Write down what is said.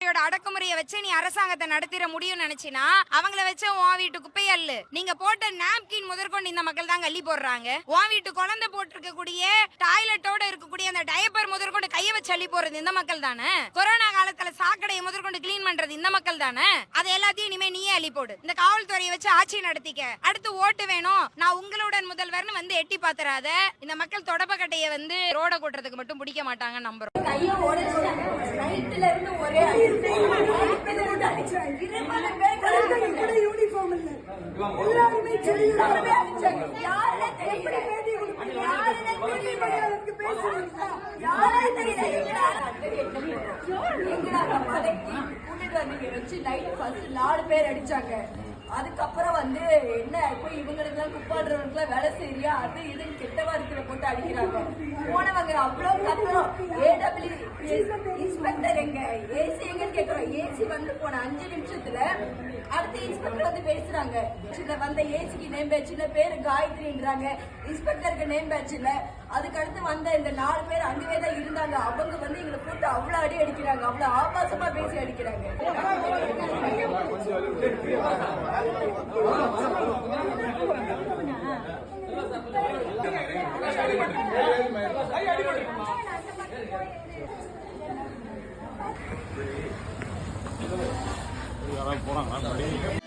அடக்குமுறையை வச்சு நீ அரசாங்கத்தை நடத்திட முடியும் நினைச்சினா அவங்கள வச்சு உன் வீட்டு குப்பையை அல்லு. நீங்க போட்ட நாப்கின் முதற்கொண்டு இந்த மக்கள் தான் அள்ளி போடுறாங்க. உன் வீட்டு குழந்தை போட்டிருக்கக்கூடிய டாய்லெட்டோட இருக்கக்கூடிய அந்த டயப்பர் முதற்கொண்டு கையை வச்சு அள்ளி போறது இந்த மக்கள் தானே. கொரோனா காலத்துல சாக்கடையை முதற்கொண்டு கிளீன் பண்றது இந்த மக்கள் தானே. அதை எல்லாத்தையும் இனிமே நீயே அள்ளி போடு. இந்த காவல்துறையை வச்சு ஆட்சி நடத்திக்க. அடுத்து ஓட்டு வேணும் நான் உங்களுடன் முதல்வர்னு வந்து எட்டி பாத்துறாத. இந்த மக்கள் தொடப்பக்கட்டையை வந்து ரோட கூட்டுறதுக்கு மட்டும் பிடிக்க மாட்டாங்க நம்புறோம். அதுக்கப்புறம் வந்து என்ன இப்போ இவங்களுக்கு எல்லாம் குப்பாடுறவங்களுக்கு வேலை செய்யறியா அது இதுன்னு கெட்ட வார்த்தையில போட்டு அடிக்கிறாங்க. போனவங்க அவ்வளவு கத்துறோம். இன்ஸ்பெக்டர் எங்க ஏசி எங்கன்னு கேக்குறோம். ஏசி வந்து போன 5 நிமிஷத்துல அடுத்த இன்ஸ்பெக்டர் வந்து பேசுறாங்க. வந்த ஏசிக்கு நேம் பேட்ச் இல்ல, பேரு காயத்ரின்றாங்க. இன்ஸ்பெக்டருக்கு நேம் பேட்ச் இல்ல. அதுக்கு அடுத்து வந்த இந்த 4 பேர் அங்கவே தான் இருந்தாங்க. அவங்க வந்து எங்களை போட்டு அவ்வளவு அடி அடிக்கிறாங்க. அவ்வளவு ஆபாசமா பேசி அடிக்கிறாங்க. போறாங்க